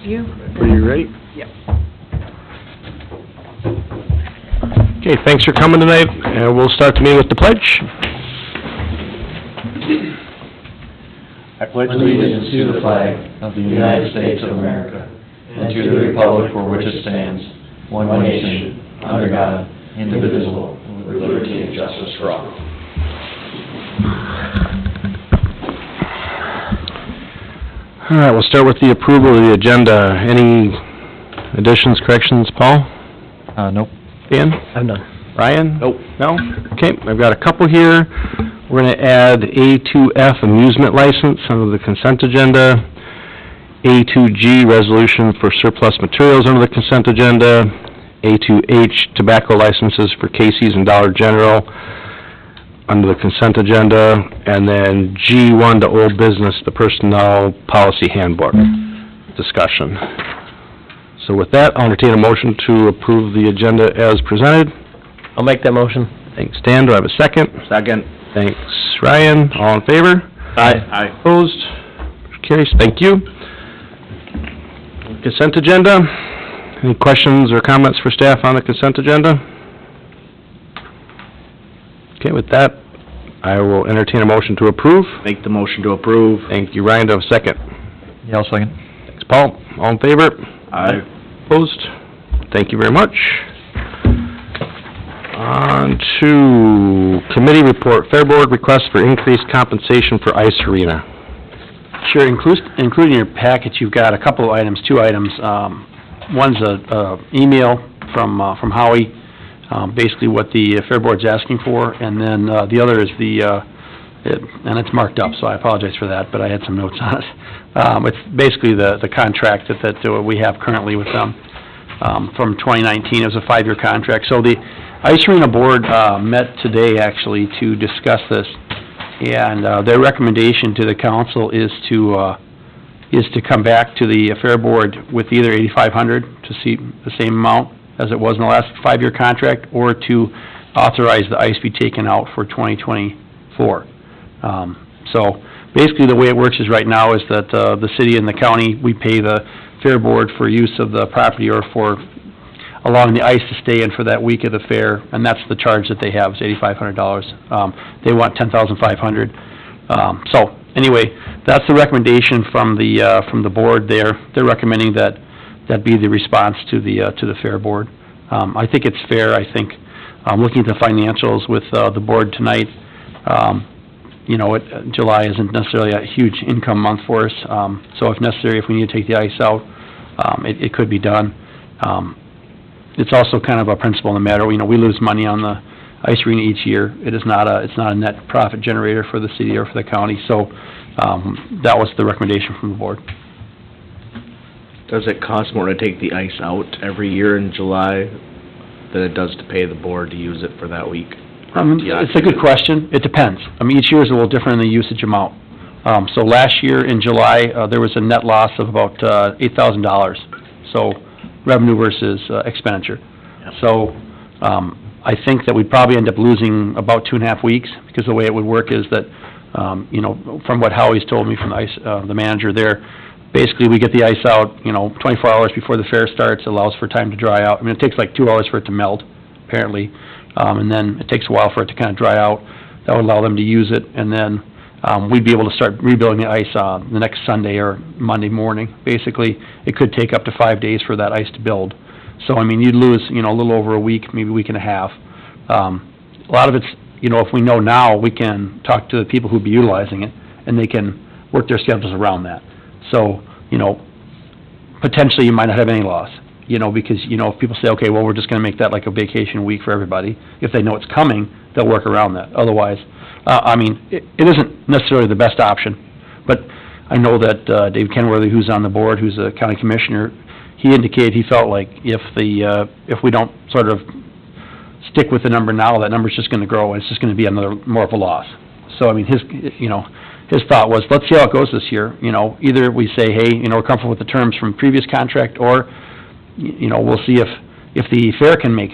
you. Are you ready? Yep. Okay, thanks for coming tonight, and we'll start the meeting with the pledge. I pledge allegiance to the flag of the United States of America and to the republic for which it stands, one nation, under God, indivisible, with liberty and justice for all. All right, we'll start with the approval of the agenda. Any additions, corrections, Paul? Nope. Dan? I'm done. Ryan? Nope. No? Okay, I've got a couple here. We're going to add A2F amusement license under the consent agenda, A2G resolution for surplus materials under the consent agenda, A2H tobacco licenses for Casey's and Dollar General under the consent agenda, and then G1 to old business, the personnel policy handbook discussion. So with that, I'll entertain a motion to approve the agenda as presented. I'll make that motion. Thanks, Dan. Do I have a second? Second. Thanks, Ryan. All in favor? Aye. Opposed? Carries. Thank you. Consent agenda. Any questions or comments for staff on the consent agenda? Okay, with that, I will entertain a motion to approve. Make the motion to approve. Thank you, Ryan. Do I have a second? Yeah, I'll second. Thanks, Paul. All in favor? Aye. Opposed? Thank you very much. On to committee report. Fair Board request for increased compensation for ice arena. Sure, including your packet, you've got a couple of items, two items. One's a email from Howie, basically what the Fair Board's asking for, and then the other is and it's marked up, so I apologize for that, but I had some notes on it. It's basically the contract that we have currently with them from 2019. It was a 5-year contract. So the Ice Arena Board met today, actually, to discuss this, and their recommendation to the council is to come back to the Fair Board with either $8,500 to see the same amount as it was in the last 5-year contract, or to authorize the ice be taken out for 2024. So basically, the way it works is right now is that the city and the county, we pay the Fair Board for use of the property or for allowing the ice to stay in for that week of the fair, and that's the charge that they have, is $8,500. They want $10,500. So anyway, that's the recommendation from the board there. They're recommending that be the response to the Fair Board. I think it's fair. I think looking at the financials with the board tonight, July isn't necessarily a huge income month for us. So if necessary, if we need to take the ice out, it could be done. It's also kind of a principle in the matter. We lose money on the ice arena each year. It's not a net profit generator for the city or for the county. So that was the recommendation from the board. Does it cost more to take the ice out every year in July than it does to pay the board to use it for that week? It's a good question. It depends. Each year is a little different in the usage amount. So last year in July, there was a net loss of about $8,000. So revenue versus expenditure. Yep. So I think that we'd probably end up losing about 2.5 weeks, because the way it would work is that, from what Howie's told me from the manager there, basically we get the ice out, 24 hours before the fair starts. It allows for time to dry out. It takes like 2 hours for it to melt, apparently, and then it takes a while for it to kind of dry out. That would allow them to use it, and then we'd be able to start rebuilding the ice the next Sunday or Monday morning. Basically, it could take up to 5 days for that ice to build. So, you'd lose, a little over a week, maybe a week and a half. A lot of it's, if we know now, we can talk to the people who'd be utilizing it, and they can work their schedules around that. So, potentially you might not have any loss, because, if people say, okay, well, we're just going to make that like a vacation week for everybody. If they know it's coming, they'll work around that. Otherwise, it isn't necessarily the best option, but I know that Dave Kenworthy, who's on the board, who's a county commissioner, he indicated he felt like if we don't sort of stick with the number now, that number's just going to grow, and it's just going to be more of a loss. So, his thought was, let's see how it goes this year. Either we say, hey, we're comfortable with the terms from previous contract, or, we'll see if the fair can make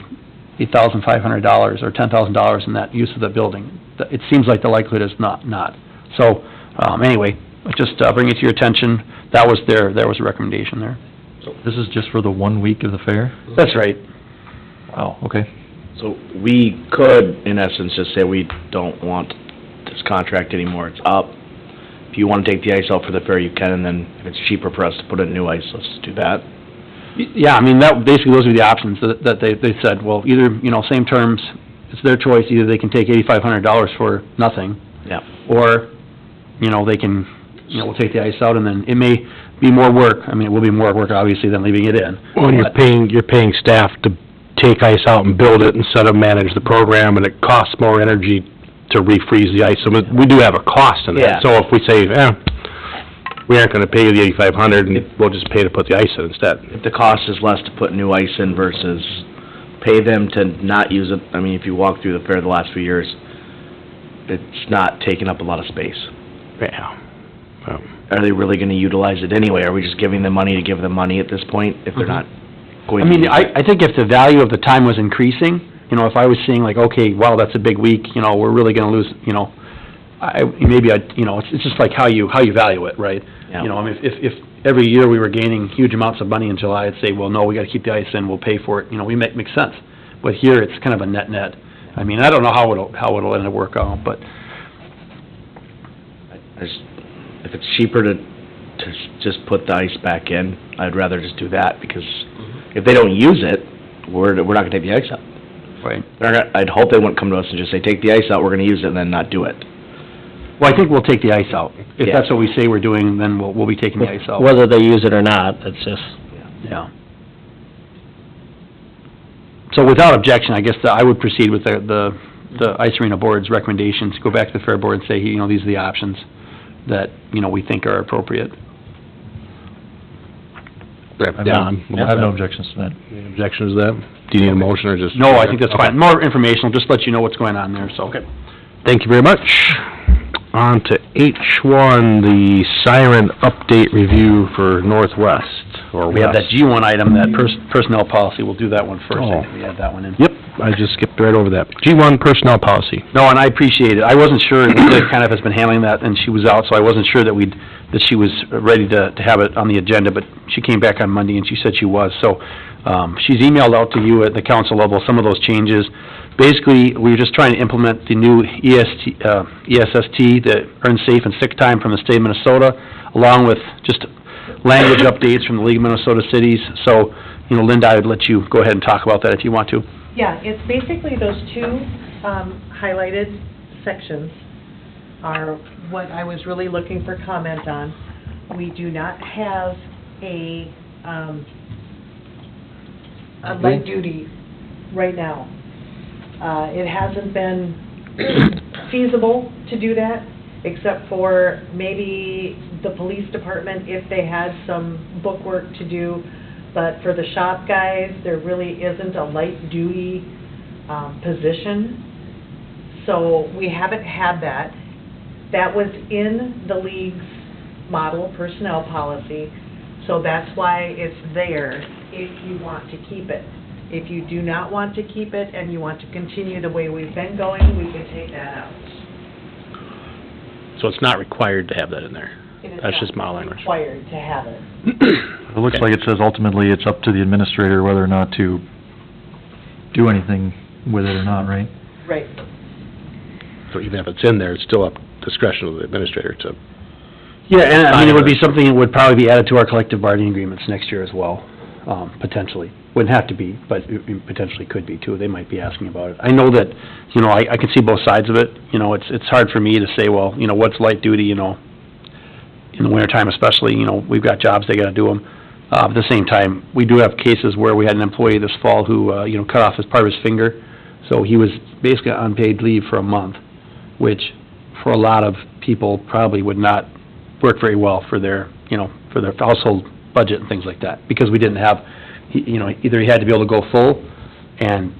$8,500 or $10,000 in that use of the building. It seems like the likelihood is not. So, anyway, just bring it to your attention. That was a recommendation there. This is just for the 1 week of the fair? That's right. Wow, okay. So we could, in essence, just say we don't want this contract anymore, it's up. If you wanna take the ice out for the fair, you can, and then if it's cheaper for us to put in new ice, let's do that. Yeah, I mean, that, basically, those are the options that they said, well, either, you know, same terms, it's their choice, either they can take $8,500 for nothing, Yeah. or, you know, they can, you know, we'll take the ice out, and then it may be more work, I mean, it will be more work, obviously, than leaving it in. When you're paying staff to take ice out and build it instead of manage the program, and it costs more energy to refreeze the ice, so we do have a cost in Yeah. that. So if we say, we aren't gonna pay you the $8,500, and we'll just pay to put the ice in instead. If the cost is less to put new ice in versus pay them to not use it, I mean, if you walk through the fair the last few years, it's not taking up a lot of space. Yeah. Are they really gonna utilize it anyway? Are we just giving them money to give them money at this point, if they're not going I to mean, use it? I think if the value of the time was increasing, you know, if I was seeing like, okay, wow, that's a big week, you know, we're really gonna lose, you know, you know, it's just like how you value it, right? Yeah. You know, I mean, if every year we were gaining huge amounts of money in July, I'd say, well, no, we gotta keep the ice in, we'll pay for it, you know, makes sense. But here, it's kind of a net. I mean, I don't know how it'll end up work out, but, If it's cheaper to just put the ice back in, I'd rather just do that, because if they don't use it, we're not gonna take the ice out. right. I'd hope they wouldn't come to us and just say, take the ice out, we're gonna use it, and then not do it. Well, I think we'll take the ice out. If Yeah. that's what we say we're doing, then we'll be taking the ice out. Whether they use it or not, it's just, Yeah. So without objection, I guess I would proceed with the ice arena board's recommendations, go back to the fair board and say, you know, these are the options that, you know, we think are appropriate. Don? I have no objections to that. Any objections to that? Do you need a motion or just? No, I think that's fine. More informational, just let you know what's going on there, so. Okay. Thank you very much. On to H1, the siren update review for Northwest, or We have that West. G1 item, that personnel policy, we'll do that one first. Oh. We add that one in. Yep, I just skipped right over that. G1 personnel policy. No, and I appreciate it. I wasn't sure, Linda kind of has been handling that, and she was out, so I wasn't sure that she was ready to have it on the agenda, but she came back on Monday and she said she was. So, she's emailed out to you at the council level some of those changes. Basically, we're just trying to implement the new ESST, the Earn Safe and Sick Time from the state of Minnesota, along with just language updates from the League of Minnesota Cities. So, you know, Linda, I would let you go ahead and talk about that if you want to. Yeah, it's basically those two highlighted sections are what I was really looking for comment on. We do not have a light duty right now. It hasn't been feasible to do that, except for maybe the police department if they had some bookwork to do. But for the shop guys, there really isn't a light duty position. So we haven't had that. That was in the league's model personnel policy, so that's why it's there if you want to keep it. If you do not want to keep it and you want to continue the way we've been going, we can take that out. So it's not required to have that in there? It is That's not just model language. required to have it. It looks like it says ultimately it's up to the administrator whether or not to do anything with it or not, right? Right. So even if it's in there, it's still up discretion of the administrator to... Yeah, and I mean, it would be something that would probably be added to our collective bargaining agreements next year as well, potentially. Wouldn't have to be, but it potentially could be too. They might be asking about it. I know that, you know, I can see both sides of it. You know, it's hard for me to say, well, you know, what's light duty, you know, in the wintertime especially, you know, we've got jobs, they gotta do them. At the same time, we do have cases where we had an employee this fall who, you know, cut off his part of his finger, so he was basically on unpaid leave for a month, which for a lot of people probably would not work very well for their, you know, for their household budget and things like that, because we didn't have, you know, either he had to be able to go full, and,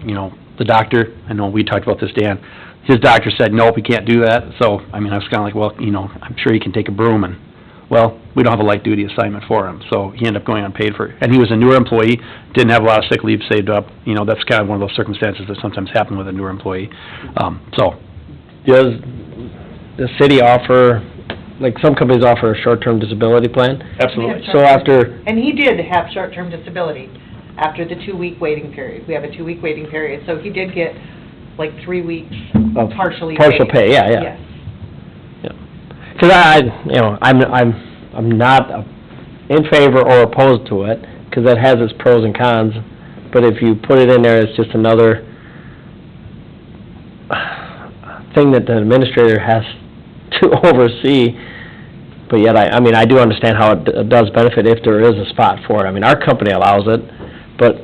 you know, the doctor, I know we talked about this, Dan, his doctor said, nope, he can't do that, so, I mean, I was kinda like, well, you know, I'm sure he can take a broom, and, well, we don't have a light duty assignment for him, so he ended up going unpaid for it. And he was a newer employee, didn't have a lot of sick leave saved up, you know, that's kind of one of those circumstances that sometimes happen with a newer employee, so. does the city offer like, some companies offer a short-term disability plan. Absolutely. So after, And he did have short-term disability after the 2-week waiting period. We have a 2-week waiting period, so he did get like 3 weeks Of partially paid. partial pay, yeah, yeah. Yes. because I'm not in favor or opposed to it, because that has its pros and cons, but if you put it in there, it's just another thing that the administrator has to oversee, but yet, I do understand how it does benefit if there is a spot for it. I mean, our company allows it, but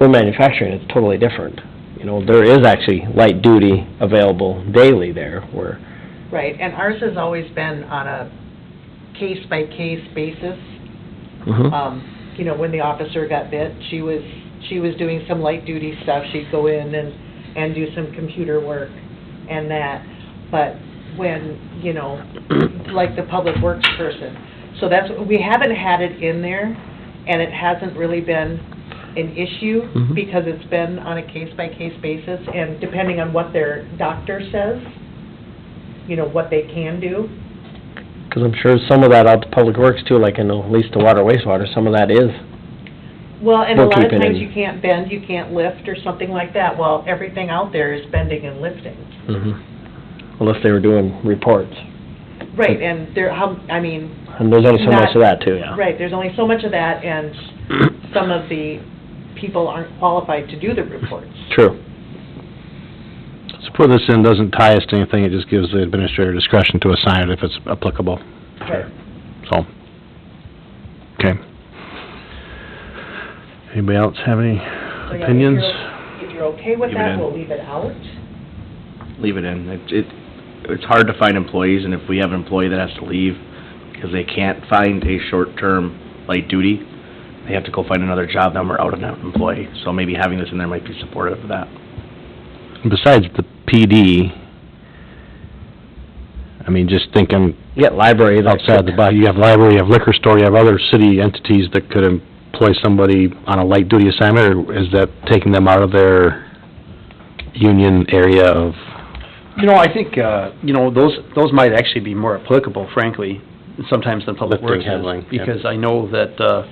we're manufacturing, it's totally different. You know, there is actually light duty available daily there, where, Right, and ours has always been on a case-by-case basis. You know, when the officer got bit, she was doing some light-duty stuff. She'd go in and do some computer work and that. But when, you know, like the public works person. So we haven't had it in there, and it hasn't really been an issue Mhm. because it's been on a case-by-case basis, and depending on what their doctor says, you know, what they can do. because I'm sure some of that out to Public Works too, like in at least the water, wastewater, some of that is. Well, and a lot of Bookkeeping times and- you can't bend, you can't lift, or something like that. Well, everything out there is bending and lifting. Unless they were doing reports, Right, and and there's only so much of that too, yeah. Right, there's only so much of that, and some of the people aren't qualified to do the reports. True. So put this in doesn't tie us to anything, it just gives the administrator discretion to assign it if it's applicable. Right. So, okay. Anybody else have any So, yeah, opinions? If you're okay with Leave it that, in. we'll leave it out. Leave it in. It's hard to find employees, and if we have an employee that has to leave because they can't find a short-term light duty, they have to go find another job, then we're out of that employee. So maybe having this in there might be supportive of that. Besides the PD, I mean, just thinking You got library, that's outside the box, you have library, you have liquor store, you have other city entities that could employ somebody on a light duty assignment, or is that taking them out of their union area of? You know, I think, those might actually be more applicable, frankly, sometimes than Public Lifting, Works handling, is. yeah. Because I know that,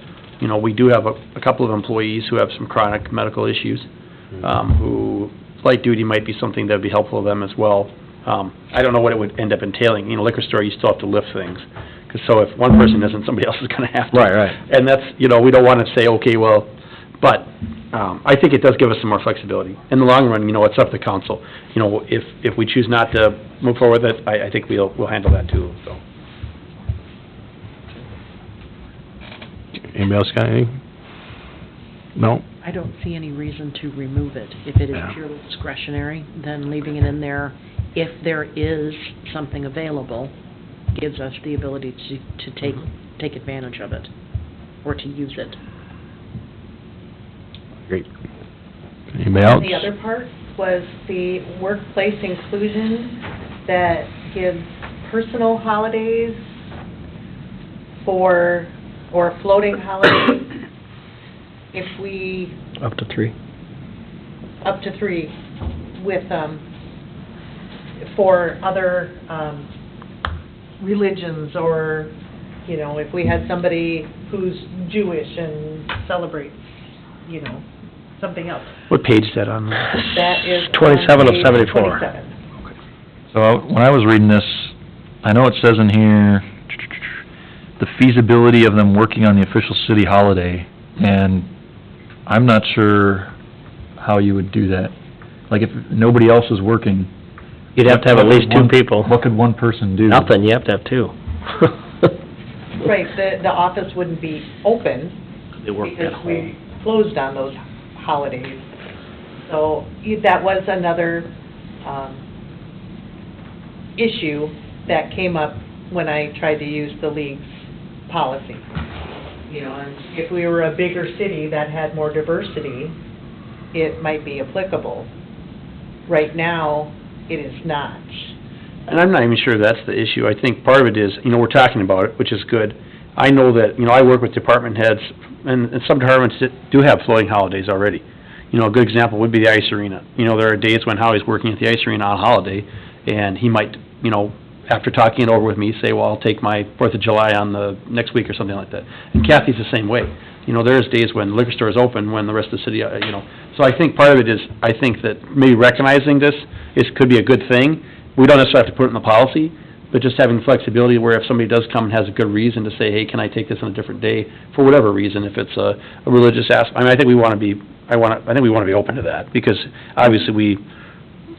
we do have a couple of employees who have some chronic medical issues, who light duty might be something that'd be helpful to them as well. I don't know what it would end up entailing. You know, liquor store, you still have to lift things. 'Cause so if one person isn't, somebody else is gonna have to. Right. And that's, we don't wanna say, okay, well, but, I think it does give us some more flexibility. In the long run, it's up to council. If we choose not to move forward with it, I think we'll handle that too, so. Anybody else got anything? No? I don't see any reason to remove it. If it is Yeah. purely discretionary, then leaving it in there, if there is something available, gives us the ability to take advantage of it, or to use it. Great. Anybody else? The other part was the workplace inclusion that gives personal holidays or floating holidays if we, Up to 3. up to 3, with, for other, religions, or, if we had somebody who's Jewish and celebrates, something else. What page is that on? That is on 27 of page 74. 27. So when I was reading this, I know it says in here, the feasibility of them working on the official city holiday, and I'm not sure how you would do that. Like, if nobody else is working. You'd have to have at what least could 2 people. What could one person do? Nothing, you have to have 2. Right, the office wouldn't be open They work because at home. we closed on those holidays. So that was another issue that came up when I tried to use the league's policy. And if we were a bigger city that had more diversity, it might be applicable. Right now, it is not. And I'm not even sure that's the issue. I think part of it is, we're talking about it, which is good. I know that, I work with department heads, and some departments that do have floating holidays already. A good example would be the ice arena. There are days when Howie's working at the ice arena on holiday, and he might, after talking it over with me, say, well, I'll take my 4th of July on the next week or something like that. And Kathy's the same way. You know, there's days when the liquor store is open, when the rest of the city, you know. So I think part of it is, I think that maybe recognizing this could be a good thing. We don't necessarily have to put it in the policy, but just having flexibility where if somebody does come and has a good reason to say, hey, can I take this on a different day, for whatever reason, if it's a religious aspect. I mean, I think we want to be open to that, because obviously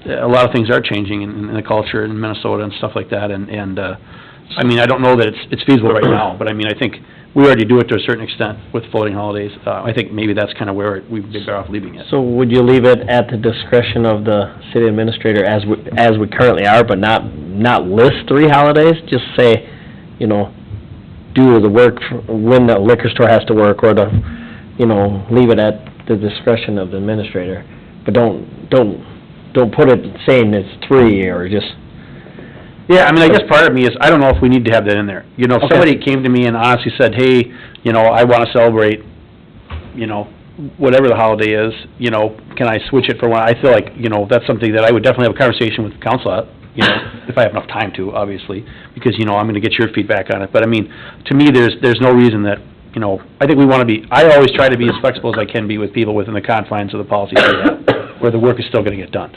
a lot of things are changing in the culture in Minnesota and stuff like that, and I mean, I don't know that it's feasible right now, but I mean, I think we already do it to a certain extent with floating holidays. I think maybe that's kind of where we'd be better off leaving it. So would you leave it at the discretion of the city administrator as we currently are, but not list 3 holidays? Just say, you know, do the work when the liquor store has to work, or leave it at the discretion of the administrator. But don't put it saying it's 3 or just... Yeah, I mean, I guess part of me is, I don't know if we need to have that in there. You know, if Okay. somebody came to me and honestly said, hey, you know, I want to celebrate, you know, whatever the holiday is, you know, can I switch it for one? I feel like, you know, that's something that I would definitely have a conversation with council at, you know, if I have enough time to, obviously, because, you know, I'm going to get your feedback on it. But I mean, to me, there's no reason that, you know, I think we want to be, I always try to be as flexible as I can be with people within the confines of the policy where the work is still going to get done.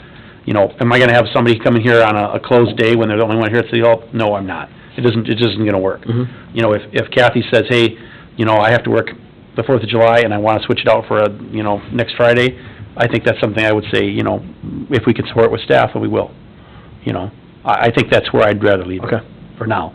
You know, am I gonna have somebody come in here on a closed day when they're the only one here at City Hall? No, I'm not. It just isn't gonna work. Mm-hmm. You know, if Kathy says, hey, you know, I have to work the 4th of July and I wanna switch it out for next Friday, I think that's something I would say, you know, if we can support with staff, then we will. You know, I think that's where I'd rather leave it, Okay. for now.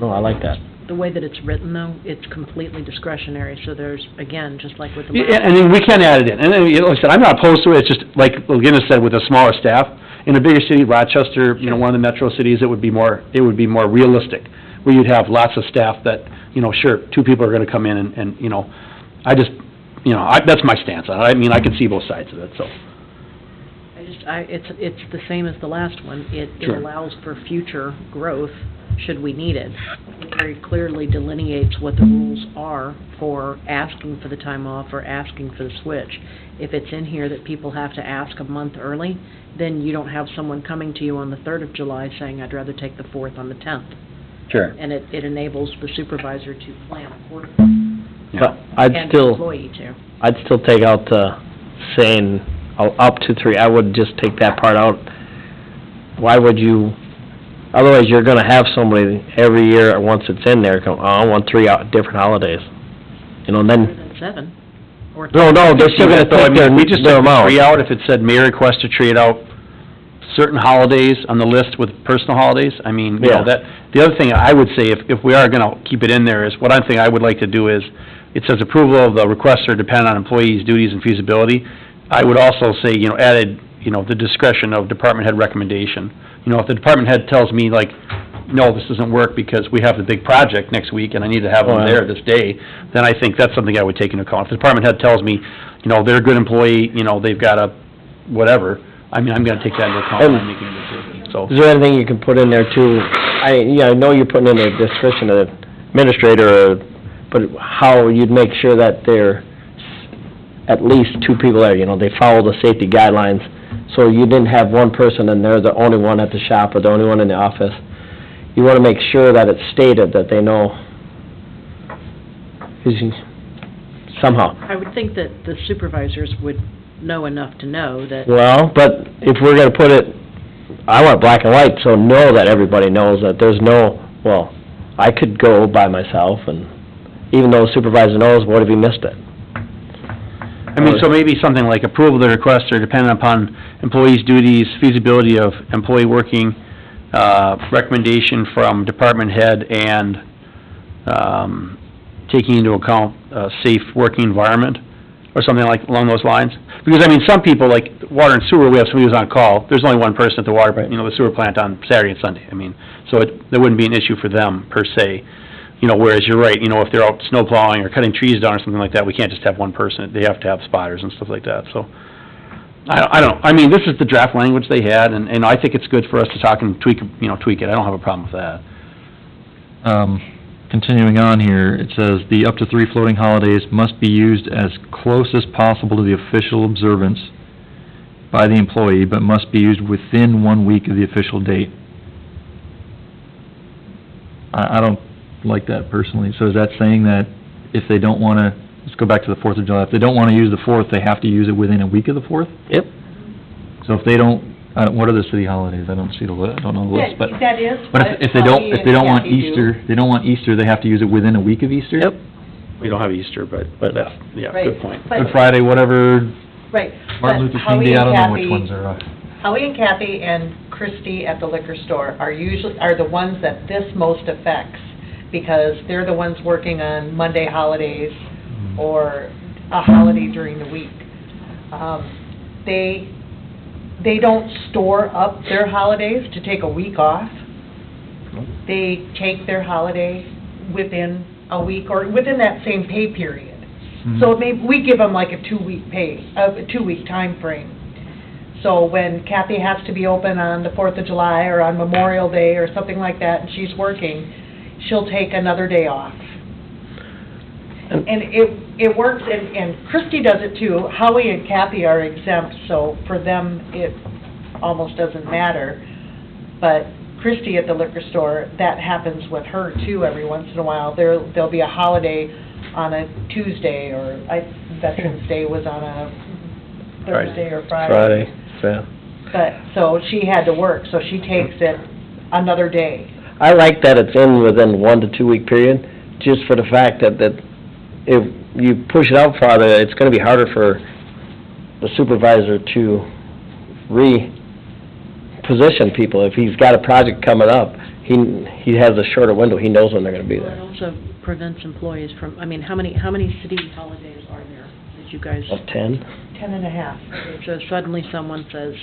Oh, I like that. The way that it's written, though, it's completely discretionary, so there's, again, just like with the... Yeah, and then we can add it in, and then, like I said, I'm not opposed to it, it's just, like McGinnis said, with a smaller staff, in a bigger city, Rochester, you know, one of the metro cities, it would be more realistic, where you'd have lots of staff that, you know, sure, 2 people are gonna come in and you know, I just, you know, that's my stance on it. I mean, I can see both sides of it, so. It's the same as the last one. It Sure. allows for future growth, should we need it. It very clearly delineates what the rules are for asking for the time off or asking for the switch. If it's in here that people have to ask a month early, then you don't have someone coming to you on the 3rd of July saying, I'd rather take the 4th on the 10th. Sure. And it enables the supervisor to plan accordingly, But I'd and the still employee to. I'd still take out saying up to 3. I would just take that part out. Why would you, otherwise you're gonna have somebody every year, once it's in there, go, oh, I want 3 different holidays. You know, and Rather then, than 7. Or no, they're still gonna So, I take mean, their, if we just their took the amount. 3 out, if it said may request to trade out certain holidays on the list with personal holidays, I mean, you know, Yeah. the other thing I would say, if we are gonna keep it in there, is, what I think I would like to do is, it says approval of the requester depend on employees' duties and feasibility. I would also say, you know, added, you know, the discretion of department head recommendation. You know, if the department head tells me, like, no, this doesn't work because we have the big project next week and I need to have them Oh, yeah. there this day, then I think that's something I would take into account. If the department head tells me, you know, they're a good employee, you know, they've got a whatever, I mean, I'm gonna take that into account when I'm making a decision, so. Is there anything you can put in there too? I know you're putting in a discretion of the administrator, but how you'd make sure that there at least 2 people there, you know, they follow the safety guidelines, so you didn't have one person and they're the only one at the shop or the only one in the office. You wanna make sure that it's stated that they know, somehow. I would think that the supervisors would know enough to know that, Well, but if we're gonna put it, I want black and white, so know that everybody knows that there's no, well, I could go by myself, and even though the supervisor knows, what if he missed it? I mean, so maybe something like approval of the request are dependent upon employees' duties, feasibility of employee working, recommendation from department head, and, taking into account a safe working environment, or something like, along those lines. Because, I mean, some people, like water and sewer, we have somebody who's on call, there's only one person at the water, you know, the sewer plant on Saturday and Sunday. I mean, so that wouldn't be an issue for them, per se. You know, whereas you're right, you know, if they're out snow plowing or cutting trees down or something like that, we can't just have one person, they have to have spotters and stuff like that, so. I don't know, I mean, this is the draft language they had, and I think it's good for us to talk and tweak it, I don't have a problem with that. Continuing on here, it says, the up to 3 floating holidays must be used as close as possible to the official observance by the employee, but must be used within 1 week of the official date. I don't like that personally. So is that saying that if they don't wanna, let's go back to the 4th of July, if they don't wanna use the 4th, they have to use it within a week of the 4th? Yep. So if they don't, what are the city holidays? I don't see the list, I don't know the list, but. That is But if they don't, what if they don't want Howie and Kathy do. Easter, they don't want Easter, they have to use it within a week of Easter? Yep. We don't have Easter, but that's, yeah, Right. good point. But- Good Friday, whatever, Right. Martin but Luther King Howie Day, I and don't know which Kathy- ones are. Howie and Kathy and Christie at the liquor store are the ones that this most affects, because they're the ones working on Monday holidays or a holiday during the week. They don't store up their holidays to take a week off. They take their holiday within a week or within that same pay period. So maybe we give them like a 2-week a 2-week time frame. So when Kathy has to be open on the 4th of July or on Memorial Day or something like that, and she's working, she'll take another day off. And it works, and Christie does it too. Howie and Kathy are exempt, so for them, it almost doesn't matter. But Christie at the liquor store, that happens with her too every once in a while. There'll be a holiday on a Tuesday, or Veterans Day was on a Thursday or Friday, yeah. But, so she had to work, so she takes it another day. I like that it's in within 1 to 2 week period, just for the fact that if you push it out farther, it's gonna be harder for the supervisor to reposition people. If he's got a project coming up, he has a shorter window, he knows when they're gonna be Well, it there. also prevents employees from, I mean, how many city holidays are there that you guys, Of 10? 10 and a half. so suddenly someone says,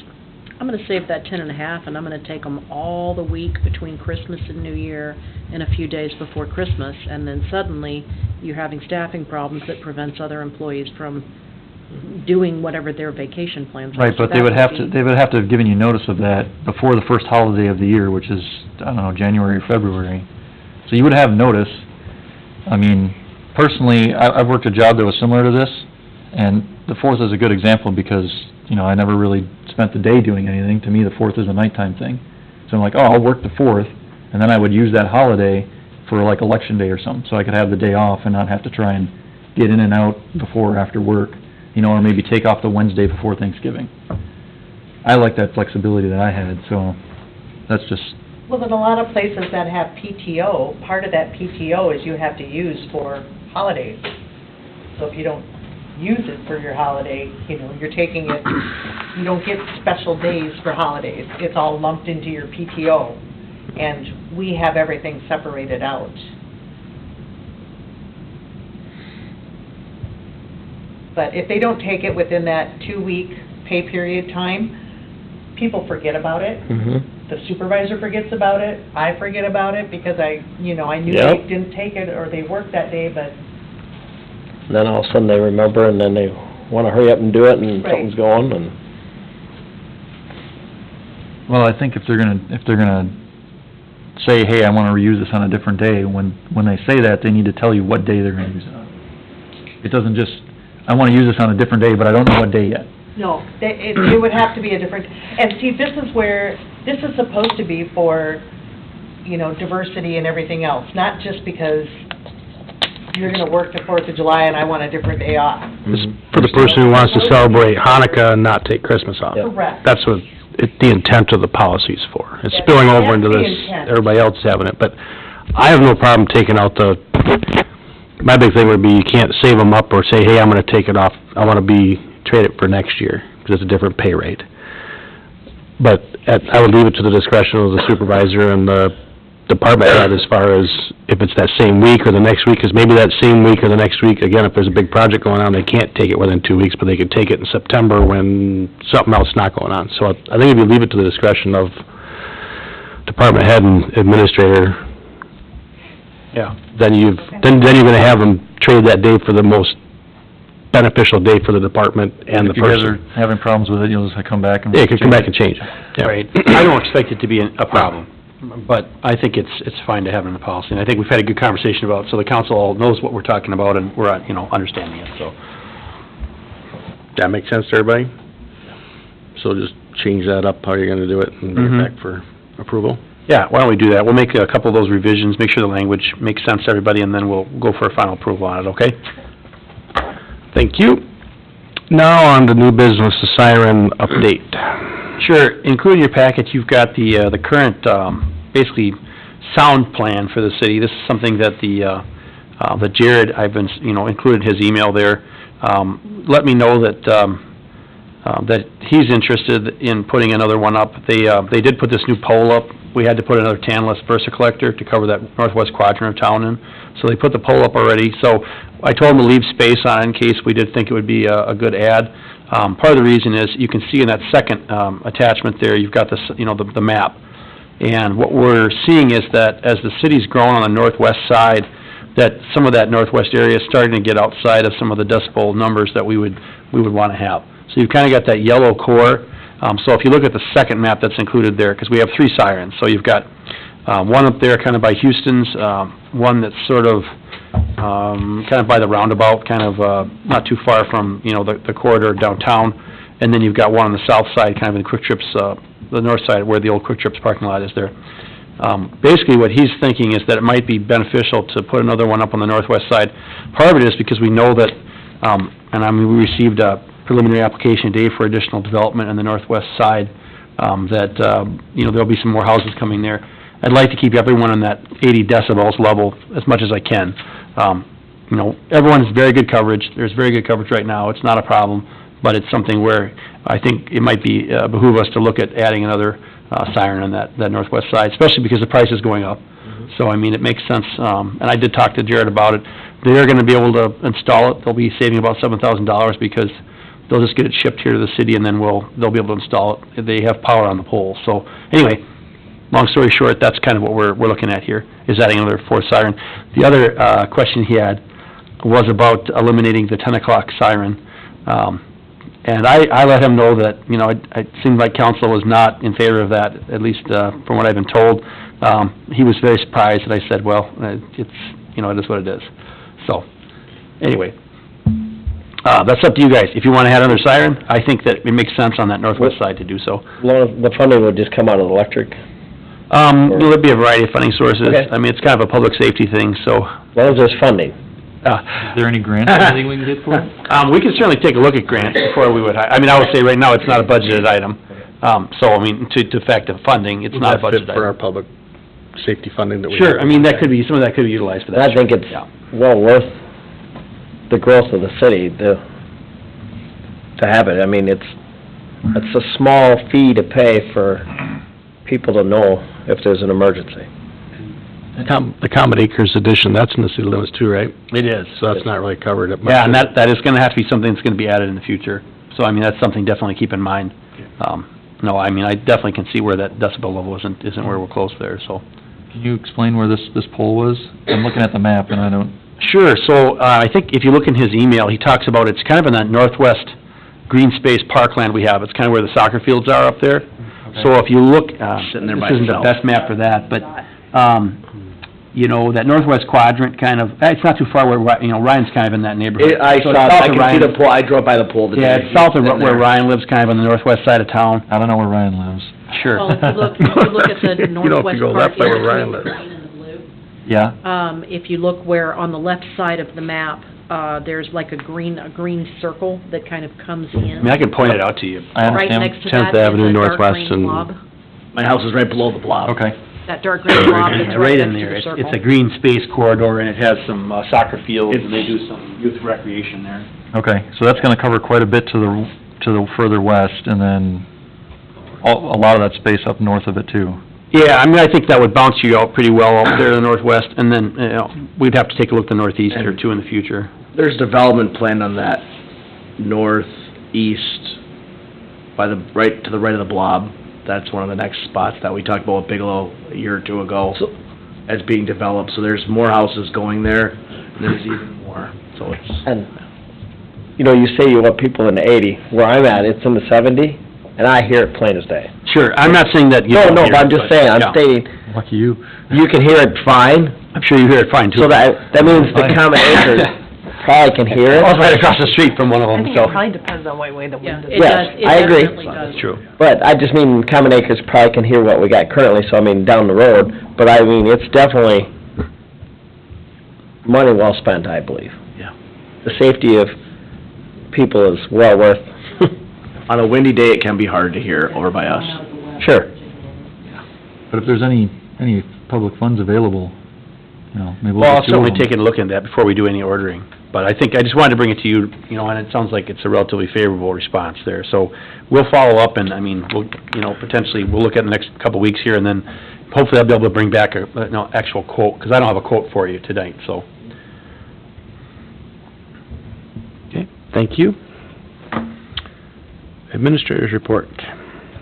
I'm gonna save that 10 and a half, and I'm gonna take them all the week between Christmas and New Year and a few days before Christmas, and then suddenly you're having staffing problems that prevents other employees from doing whatever their vacation plans are. Right, So but they that would have to, be- they would have to have given you notice of that before the first holiday of the year, which is, I don't know, January or February. So you would have notice. I mean, personally, I've worked a job that was similar to this, and the 4th is a good example because, you know, I never really spent the day doing anything. To me, the 4th is a nighttime thing. So I'm like, oh, I'll work the 4th, and then I would use that holiday for like election day or something, so I could have the day off and not have to try and get in and out before or after work, you know, or maybe take off the Wednesday before Thanksgiving. I like that flexibility that I had, so that's just, Well, in a lot of places that have PTO, part of that PTO is you have to use for holidays. So if you don't use it for your holiday, you know, you're taking it, you don't get special days for holidays. It's all lumped into your PTO, and we have everything separated out. But if they don't take it within that 2-week pay period time, people forget about it. Mm-hmm. The supervisor forgets about it, I forget about it, because I knew Yep. they didn't take it, or they worked that day, but, And then all of a sudden they remember, and then they wanna hurry up and do it, and Right. something's going, and... well, I think if they're gonna say, hey, I wanna reuse this on a different day, when they say that, they need to tell you what day they're gonna use it on. It doesn't just, I wanna use this on a different day, but I don't know what day yet. no, it would have to be a different, and see, this is where, this is supposed to be for, you know, diversity and everything else, not just because you're gonna work the 4th of July and I want a different day off. It's for the person who wants to celebrate Hanukkah and not take Christmas off. Yeah. Correct. That's what the intent of the policy's for. It's That's- spilling over into that's the this, intent. everybody else is having it, but I have no problem taking out my big thing would be you can't save them up or say, hey, I'm gonna take it off, I wanna trade it for next year, because it's a different pay rate. But I would leave it to the discretion of the supervisor and the department head as far as if it's that same week or the next week, because maybe that same week or the next week, again, if there's a big project going on, they can't take it within 2 weeks, but they could take it in September when something else is not going on. So I think if you leave it to the discretion of department head and administrator, Yeah. then you're gonna have them trade that day for the most beneficial day for the department and the If you guys are person. having problems with it, you'll just come back and... Yeah, you can come back and change it. Yeah. Right. I don't expect it to be a problem, but I think it's fine to have it in the policy. And I think we've had a good conversation about, so the council all knows what we're talking about, and we're, understanding it, so. That make sense to everybody? So just change that up, how you're gonna do it, and bring it back for approval? Yeah, why don't we do that? We'll make a couple of those revisions, make sure the language makes sense to everybody, and then we'll go for a final approval on it, okay? Thank you. Now on to new business, the siren update. Sure, including your packet, you've got the current, basically, sound plan for the city. This is something that that Jared, I've been, included his email there. Let me know that, that he's interested in putting another one up. They did put this new pole up. We had to put another Tantalus Versa collector to cover that northwest quadrant of town in. So they put the pole up already. So I told them to leave space on it in case we did think it would be a good add. Part of the reason is, you can see in that second attachment there, you've got this, the map. And what we're seeing is that as the city's grown on the northwest side, that some of that northwest area is starting to get outside of some of the decibel numbers that we would want to have. So you've kind of got that yellow core. So if you look at the second map that's included there, because we have 3 sirens, so you've got one up there kind of by Houston's, one that's sort of kind of by the roundabout, kind of not too far from, the corridor downtown, and then you've got one on the south side, kind of in Quick Trip's, the north side where the old Quick Trip's parking lot is there. Basically, what he's thinking is that it might be beneficial to put another one up on the northwest side. Part of it is because we know that, we received a preliminary application today for additional development on the northwest side, that, there'll be some more houses coming there. I'd like to keep everyone in that 80 decibels level as much as I can. Everyone's very good coverage. There's very good coverage right now. It's not a problem, but it's something where I think it might be, behoove us to look at adding another siren on that northwest side, especially because the price is going up. So, it makes sense, and I did talk to Jared about it. They're gonna be able to install it. They'll be saving about $7,000 because they'll just get it shipped here to the city, and then they'll be able to install it. They have power on the pole. So, anyway, long story short, that's kind of what we're looking at here, is adding another 4th siren. The other question he had was about eliminating the 10 o'clock siren. And I let him know that, it seemed like council was not in favor of that, at least from what I've been told. He was very surprised that I said, well, it's, it is what it is. So, anyway, that's up to you guys. If you want to add another siren, I think that it makes sense on that northwest side to do so. The funding would just come out of the electric. There'll be a variety of funding sources. Okay. It's kind of a public safety thing, so. As long as there's funding. Is there any grant funding we can get for it? We can certainly take a look at grants before we would, I would say right now, it's not a budgeted item. To affect the funding, it's not a budgeted item. For our public safety funding that we Sure, have. some of that could be utilized for that. I think it's well worth the growth of the city to have it. It's a small fee to pay for people to know if there's an emergency. The Common Acres edition, that's in the city limits too, right? It is. So that's not really covered. Yeah, and that is gonna have to be something that's gonna be added in the future. So, that's something definitely to keep in mind. No, I definitely can see where that decibel level isn't where we're close there, so. Can you explain where this pole was? I'm looking at the map and I don't... Sure, so, I think if you look in his email, he talks about, it's kind of in that northwest green space parkland we have. It's kind of where the soccer fields are up there. Okay. So if you look, Sitting there this by isn't the itself. best map for that, but, that northwest quadrant kind of, it's not too far where, Ryan's kind of in that neighborhood. I So saw, it's south I of can see Ryan's- the pole, I drove by the pole today. Yeah, it's south of Sitting where there. Ryan lives, kind of on the northwest side of town. I don't know where Ryan lives. Sure. Well, if you look at the northwest go part, left by where in Ryan between the lives. green and the blue. Yeah? If you look where, on the left side of the map, there's like a green circle that kind of comes in. I can point it out to you. I Right understand. next to 10th that is Avenue a dark Northwest green and- blob. My house is right below the blob. Okay. That dark green blob that's Right in next there, to the it's circle. a green space corridor, and it has some soccer fields, and they do some youth recreation there. Okay, so that's gonna cover quite a bit to the further west, and then a lot of that space up north of it too. Yeah, I think that would bounce you out pretty well up there in the northwest, and then, we'd have to take a look at the northeast here too in the future. There's development planned on that northeast, to the right of the blob. That's one of the next spots that we talked about with Bigelow a year or two ago as being developed. So there's more houses going there, and there's even more. So it's... And, you say you want people in the 80. Where I'm at, it's in the 70, and I hear it plain as day. Sure, I'm not saying that you No, don't but hear I'm it, just saying, I'm yeah. stating, Lucky you. you can hear it fine, I'm sure you hear it fine too. so that means the Fine. Common Acres, probably can hear it. I was right across the street from one of I them, think so. it probably depends on what way the Yeah, wind it is. Yes, does, it I agree. definitely does. That's true. But I just mean Common Acres probably can hear what we got currently, so I mean, down the road, but I mean, it's definitely money well spent, I believe. Yeah. The safety of people is well worth, On a windy day, it can be hard to hear over by us. sure. But if there's any public funds available, you know, maybe we'll Well, I'll get two of certainly them. take a look at that before we do any ordering. But I think, I just wanted to bring it to you, you know, and it sounds like it's a relatively favorable response there. So we'll follow up and, I mean, we'll, you know, potentially, we'll look at the next couple of weeks here and then hopefully I'll be able to bring back a, you know, actual quote, because I don't have a quote for you tonight, so. Okay, thank you. Administrator's report.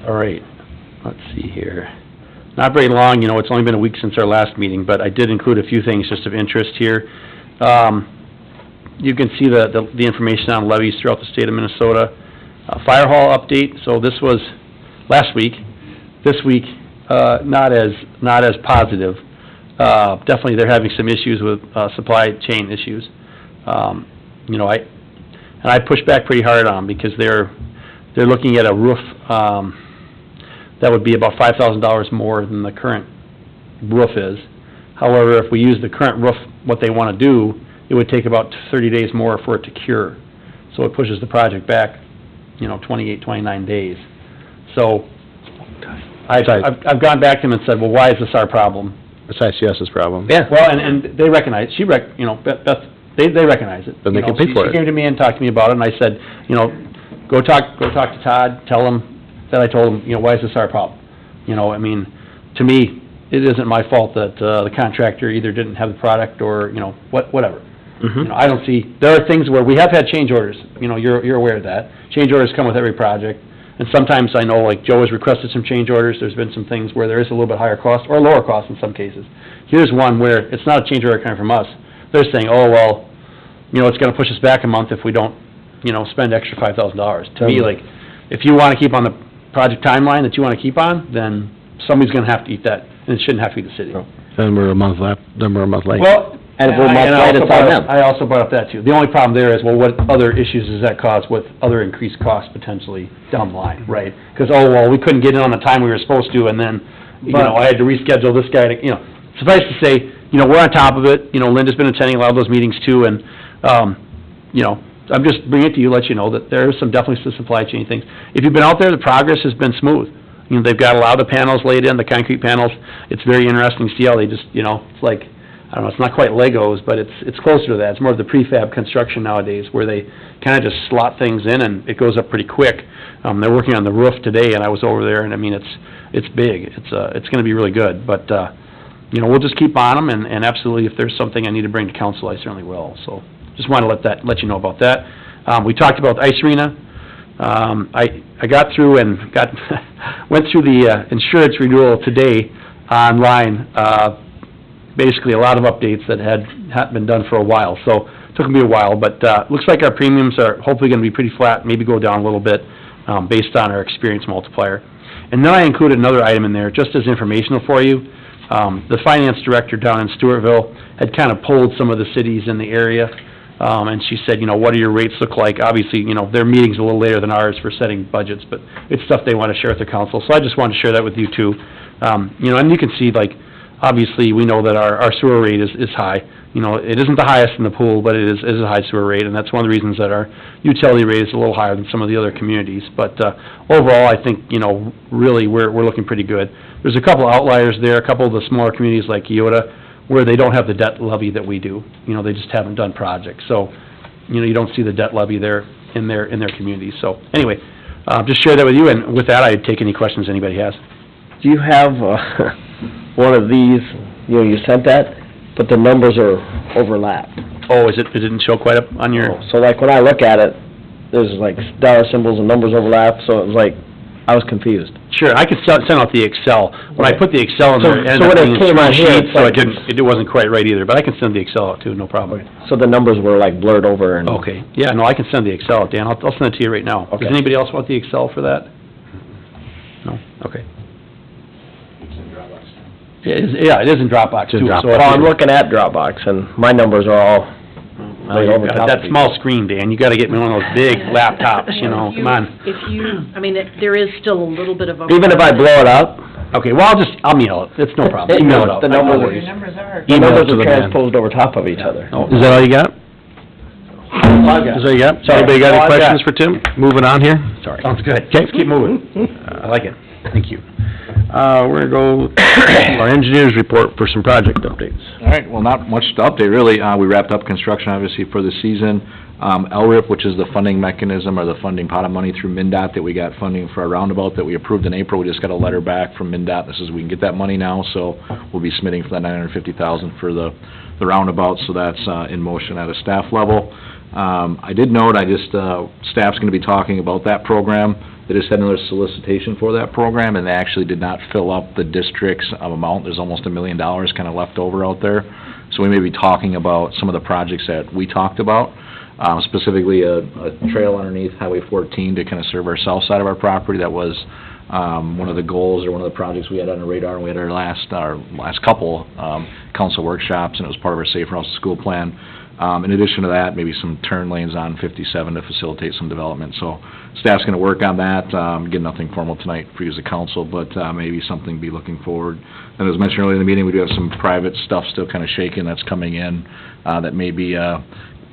All right, let's see here. Not very long, you know, it's only been a week since our last meeting, but I did include a few things just of interest here. You can see the information on levies throughout the state of Minnesota. Fire hall update, so this was last week. This week, not as positive. Definitely they're having some issues with supply chain issues. You know, I pushed back pretty hard on them because they're looking at a roof that would be about $5,000 more than the current roof is. However, if we use the current roof, what they want to do, it would take about 30 days more for it to cure. So it pushes the project back, you know, 28, 29 days. So I've gone back to them and said, well, why is this our problem? It's ICS's problem. Yeah. Well, and they recognize, you know, Beth, they recognize it. Then they You can know, pay for She it. came to me and talked to me about it, and I said, you know, go talk to Todd, tell him that I told him, you know, why is this our problem? You know, I mean, to me, it isn't my fault that, the contractor either didn't have the product or, you know, whatever. You know, I don't see, there are things where we have had change orders, you know, you're aware of that. Change orders come with every project, and sometimes I know, like, Joe has requested some change orders, there's been some things where there is a little bit higher cost, or lower cost in some cases. Here's one where it's not a change order coming from us. They're saying, oh, well, you know, it's gonna push us back a month if we don't, you know, spend extra $5,000. To me, like, if you wanna keep on the project timeline that you wanna keep on, then somebody's gonna have to eat that, and it shouldn't have to be the city. Then we're a month late. Well, And if we're I- month and I late, also it's brought on up- them. I also brought up that too. The only problem there is, well, what other issues does that cause with other increased costs potentially down the line, right? Because, oh, well, we couldn't get in on the time we were supposed to, and then, you know, I had to reschedule this guy to, you know. Suffice to say, you know, we're on top of it. You know, Linda's been attending a lot of those meetings too, and, you know, I'm just bringing it to you, let you know that there is definitely some supply chain things. If you've been out there, the progress has been smooth. You know, they've got a lot of the panels laid in, the concrete panels. It's very interesting to see how they just, you know, it's like, I don't know, it's not quite Legos, but it's closer to that. It's more of the prefab construction nowadays, where they kind of just slot things in and it goes up pretty quick. They're working on the roof today, and I was over there, and I mean, it's big. It's gonna be really good, but, you know, we'll just keep on them, and absolutely, if there's something I need to bring to council, I certainly will. So, just wanted to let you know about that. We talked about the ice arena. I got through and went through the insurance renewal today online. Basically, a lot of updates that hadn't been done for a while, so it took me a while, but looks like our premiums are hopefully going to be pretty flat, maybe go down a little bit, based on our experience multiplier. And then I included another item in there, just as informational for you. The finance director down in Stewartville had kind of polled some of the cities in the area, and she said, you know, what do your rates look like? Obviously, you know, their meeting's a little later than ours for setting budgets, but it's stuff they want to share with the council, so I just wanted to share that with you too. You know, and you can see, like, obviously, we know that our sewer rate is high. You know, it isn't the highest in the pool, but it is a high sewer rate, and that's one of the reasons that our utility rate is a little higher than some of the other communities. But overall, I think, you know, really, we're looking pretty good. There's a couple outliers there, a couple of the smaller communities like Yoda, where they don't have the debt levy that we do. You know, they just haven't done projects. So, you know, you don't see the debt levy there in their communities. So, anyway, just share that with you, and with that, I'd take any questions anybody has. Do you have, one of these, you know, you sent that, but the numbers are overlapped? Oh, it didn't show quite up on your... So like, when I look at it, there's like dollar symbols and numbers overlap, so it was like, I was confused. Sure, I could send out the Excel. When I Okay. put the Excel in So- there, it so ended up when it being in came on three here, sheets, it's so like- it wasn't quite right either, but I can send the Excel out too, no problem. So the numbers were like blurred over and... Okay, yeah, no, I can send the Excel out, Dan, I'll send it to you right now. Okay. Does anybody else want the Excel for that? No, okay. Yeah, it is in Dropbox It's in too. Dropbox. So if Well, I'm you- looking at Dropbox, and my numbers are all right over top That of each small other. screen, Dan, you gotta get me one of those big laptops, you know, come on. If you, I mean, there is still a little bit of a... Even if I blow it up, Okay, well, I'll mail it, it's no problem. It Email knows it out. the No numbers. worries. Your numbers are. the Email it numbers to are the man. transposed over top of each other. Oh, Is that all you got? I've got- Is that all you got? Sorry. Anybody got No, any I've questions got- for Tim? Moving on here? Sorry. Sounds good. Okay, let's keep moving. I like it. Thank you. We're gonna go to our engineers report for some project updates. All right, well, not much to update, really. We wrapped up construction, obviously, for the season. LRIP, which is the funding mechanism or the funding pot of money through MinDOT that we got funding for our roundabout that we approved in April. We just got a letter back from MinDOT that says we can get that money now, so we'll be submitting for that $950,000 for the roundabout, so that's in motion at a staff level. I did note, staff's gonna be talking about that program. They just had another solicitation for that program, and they actually did not fill up the district's amount. There's almost $1 million kind of left over out there. So we may be talking about some of the projects that we talked about, specifically a trail underneath Highway 14 to kind of serve our south side of our property. That was one of the goals or one of the projects we had on the radar, and we had our last couple council workshops, and it was part of our Safe Routes to School plan. In addition to that, maybe some turn lanes on 57 to facilitate some development. So staff's gonna work on that, again, nothing formal tonight for you as a council, but maybe something to be looking forward. And as mentioned earlier in the meeting, we do have some private stuff still kind of shaking that's coming in, that may be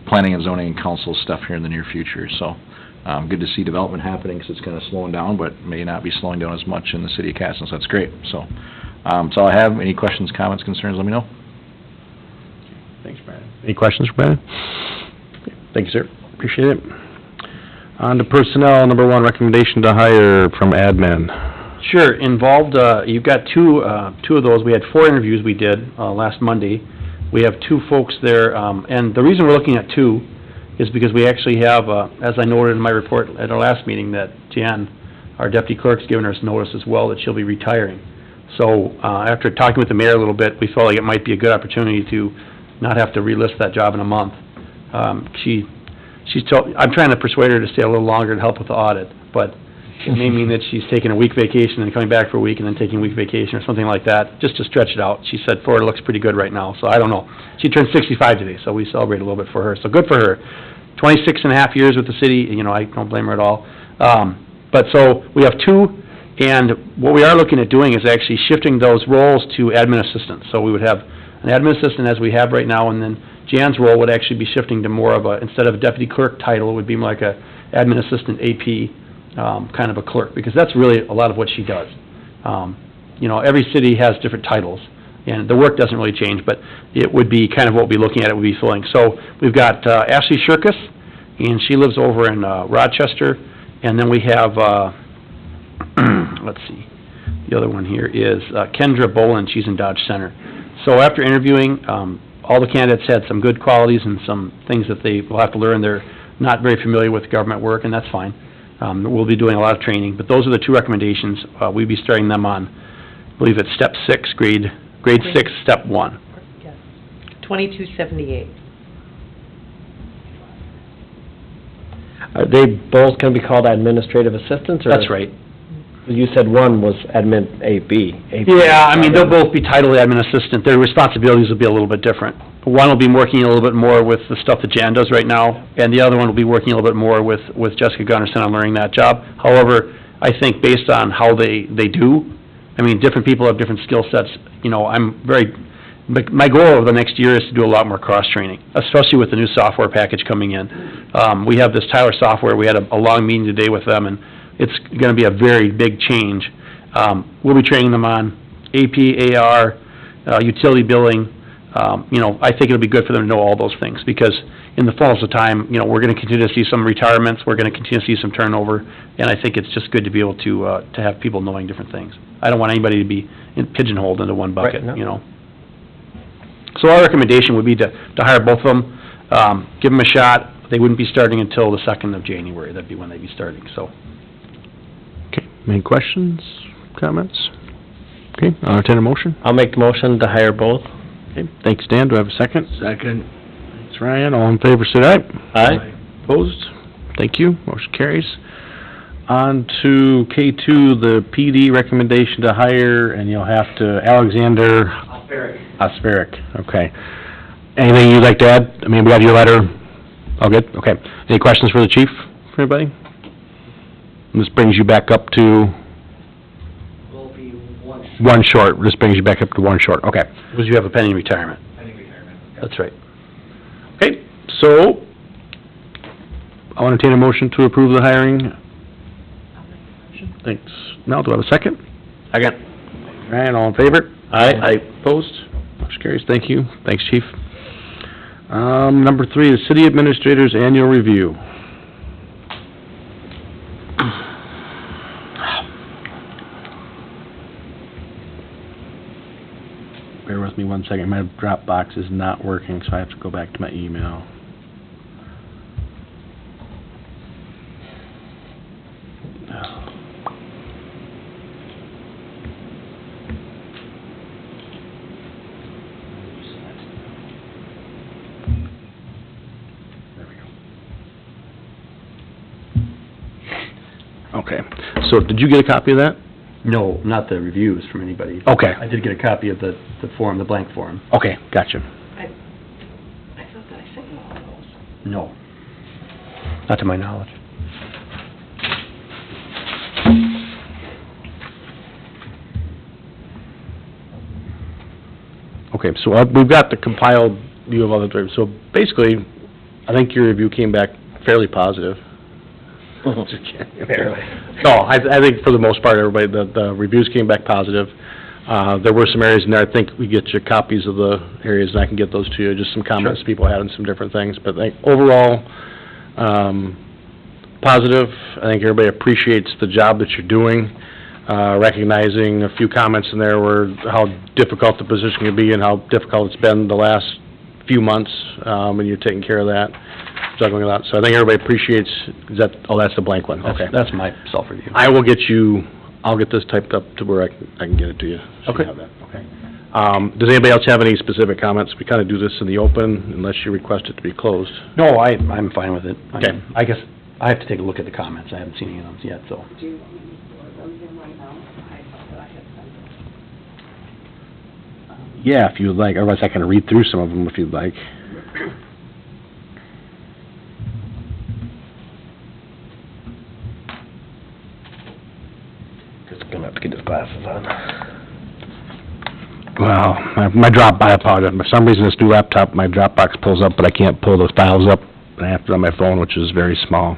planning and zoning and council stuff here in the near future. So good to see development happening, because it's kind of slowing down, but may not be slowing down as much in the city of Casson, so that's great. So that's all I have. Any questions, comments, concerns, let me know. Thanks, Brandon. Any questions for Brandon? Thank you, sir. Appreciate it. On to personnel, number one, recommendation to hire from admin. Sure, involved, you've got two of those. We had 4 interviews we did last Monday. We have 2 folks there, and the reason we're looking at 2 is because we actually have, as I noted in my report at our last meeting, that Jan, our deputy clerk's given us notice as well that she'll be retiring. So, after talking with the mayor a little bit, we felt like it might be a good opportunity to not have to relist that job in a month. I'm trying to persuade her to stay a little longer to help with the audit, but it may mean that she's taking a week vacation and coming back for a week and then taking a week vacation or something like that, just to stretch it out. She said Florida looks pretty good right now, so I don't know. She turned 65 today, so we celebrate a little bit for her, so good for her. 26 and a half years with the city, you know, I don't blame her at all. But so, we have 2, and what we are looking at doing is actually shifting those roles to admin assistants. So we would have an admin assistant as we have right now, and then Jan's role would actually be shifting to more of a, instead of a deputy clerk title, it would be more like a admin assistant AP, kind of a clerk, because that's really a lot of what she does. You know, every city has different titles, and the work doesn't really change, but it would be kind of what we'll be looking at, it would be filling. So we've got Ashley Shirkus, and she lives over in Rochester, and then we have, let's see, the other one here is Kendra Boland, she's in Dodge Center. So after interviewing, all the candidates had some good qualities and some things that they will have to learn. They're not very familiar with government work, and that's fine. We'll be doing a lot of training, but those are the 2 recommendations. We'll be starting them on, I believe it's step 6, grade 6, step 1. Yes. 2278. Are they both gonna be called administrative assistants, or? That's right. You said one was admin AB. Yeah, I mean, they'll both be titled admin assistant. Their responsibilities will be a little bit different. One will be working a little bit more with the stuff that Jan does right now, and the other one will be working a little bit more with Jessica Gunnarsson on learning that job. However, I think based on how they do, I mean, different people have different skill sets. You know, my goal over the next year is to do a lot more cross-training, especially with the new software package coming in. We have this Tyler software. We had a long meeting today with them, and it's going to be a very big change. We'll be training them on AP, AR, utility billing. You know, I think it'll be good for them to know all those things, because in the fullness of time, you know, we're going to continue to see some retirements, we're going to continue to see some turnover, and I think it's just good to be able to have people knowing different things. I don't want anybody to be pigeonholed into one bucket, Right, no. you know. So our recommendation would be to hire both of them, give them a shot. They wouldn't be starting until the 2nd of January, that'd be when they'd be starting, so. Okay, any questions, comments? Okay, I'll entertain a motion. I'll make the motion to hire both. Okay, thanks, Dan. Do I have a second? Second. Thanks, Ryan. All in favor, say aye. Aye. Opposed? Thank you. Motion carries. On to K2, the PD recommendation to hire, and you'll have to, Alexander... Osberg, okay. Anything you'd like to add? I mean, we got your letter, All good? Okay. Any questions for the chief, for anybody? This brings you back up to Will be one one short. This brings you back up to one short. Okay. Because you have a pending retirement. pending retirement. That's right. Okay, so I'll entertain a motion to approve the hiring. Thanks. Mel, do I have a second? Second. Ryan, all in favor? Aye. Opposed? Motion carries. Thank you. Thanks, chief. Number 3, the city administrator's annual review. Bear with me one second. My Dropbox is not working, so I have to go back to my email. Okay, so did you get a copy of that? No, not the reviews from anybody. Okay. I did get a copy of the form, the blank form. Okay, gotcha. I thought that I sent you all those. No. Not to my knowledge. Okay, so we've got the compiled view of all the drivers. So basically, I think your review came back fairly positive. Barely. No, I think for the most part, everybody, the reviews came back positive. There were some areas in there, I think we get you copies of the areas, and I can get those to you, just some comments people had on some different things. But I think overall, positive. I think everybody appreciates the job that you're doing, recognizing a few comments in there were how difficult the position can be and how difficult it's been the last few months, when you're taking care of that, juggling a lot. So I think everybody appreciates, that's the blank one, okay. That's my self-review. I'll get this typed up to where I can get it to you. So you Okay. have that, okay. Does anybody else have any specific comments? We kind of do this in the open unless you request it to be closed. No, I'm fine with it. Okay. I guess I have to take a look at the comments. I haven't seen any of them yet, so. Do you want me to forward them in right now? I thought that I had sent them. Yeah, if you would like, otherwise I can read through some of them if you'd like. Just gonna have to get his glasses on. Well, I apologize. For some reason, this new laptop, my Dropbox pulls up, but I can't pull those files up. I have to on my phone, which is very small.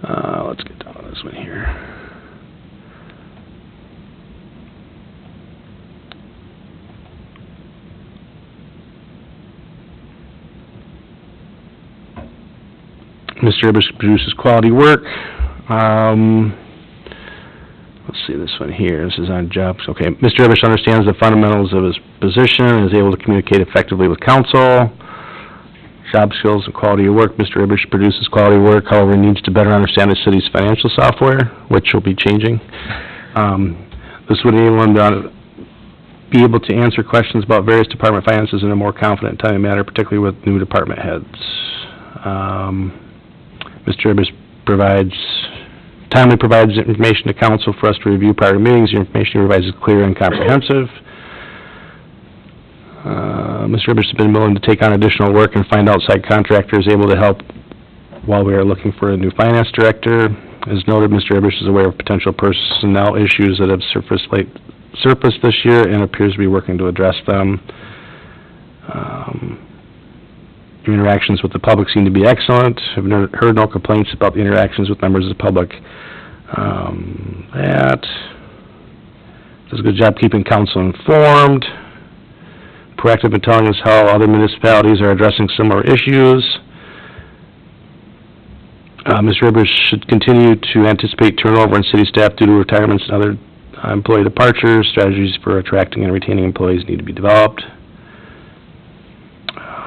Let's get down to this one here. Mr. Ibish produces quality work. Let's see this one here. This is on jobs. Okay. Mr. Ibish understands the fundamentals of his position and is able to communicate effectively with council. Job skills and quality of work. Mr. Ibish produces quality work, however, he needs to better understand the city's financial software, which will be changing. This would enable him to be able to answer questions about various department finances in a more confident, timely manner, particularly with new department heads. Mr. Ibish timely provides information to council for us to review prior to meetings. The information he provides is clear and comprehensive. Mr. Ibish has been willing to take on additional work and find outside contractors able to help while we are looking for a new finance director. As noted, Mr. Ibish is aware of potential personnel issues that have surfaced this year and appears to be working to address them. Your interactions with the public seem to be excellent. I've heard no complaints about the interactions with members of the public. That does a good job keeping council informed. Proactive in telling us how other municipalities are addressing similar issues. Mr. Rivers should continue to anticipate turnover in city staff due to retirements and other employee departures. Strategies for attracting and retaining employees need to be developed.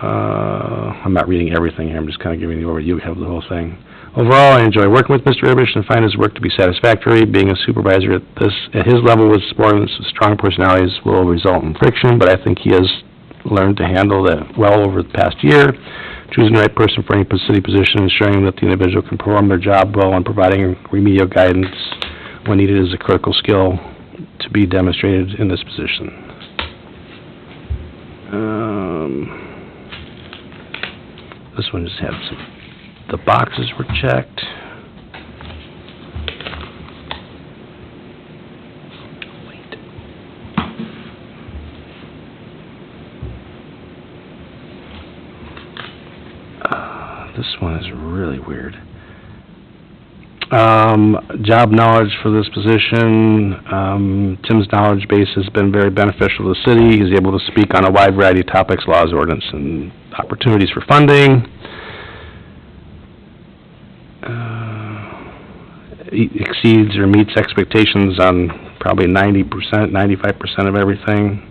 I'm not reading everything here, I'm just kind of giving you the overview of the whole thing. Overall, I enjoy working with Mr. Ibish and find his work to be satisfactory. Being a supervisor at his level with subordinates with strong personalities will result in friction, but I think he has learned to handle that well over the past year. Choosing the right person for any city position, ensuring that the individual can perform their job well, and providing remedial guidance when needed is a critical skill to be demonstrated in this position. this one just had some, the boxes were checked. Wait. This one is really weird. Job knowledge for this position, Tim's knowledge base has been very beneficial to the city. He's able to speak on a wide variety of topics, laws, ordinance, and opportunities for funding. He exceeds or meets expectations on probably 90%, 95% of everything.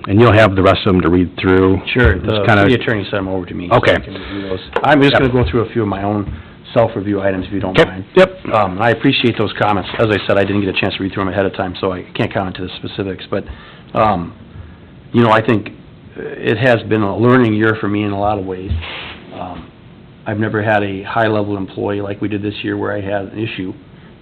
And you'll have the rest of them to read through. Sure, It's the kinda- city attorney sent them over to me. so Okay. I can review those. I'm just Yep. gonna go through a few of my own self-review items, if you don't Okay, mind. yep. And I appreciate those comments. As I said, I didn't get a chance to read through them ahead of time, so I can't comment to the specifics, but, you know, I think it has been a learning year for me in a lot of ways. I've never had a high-level employee like we did this year where I had an issue,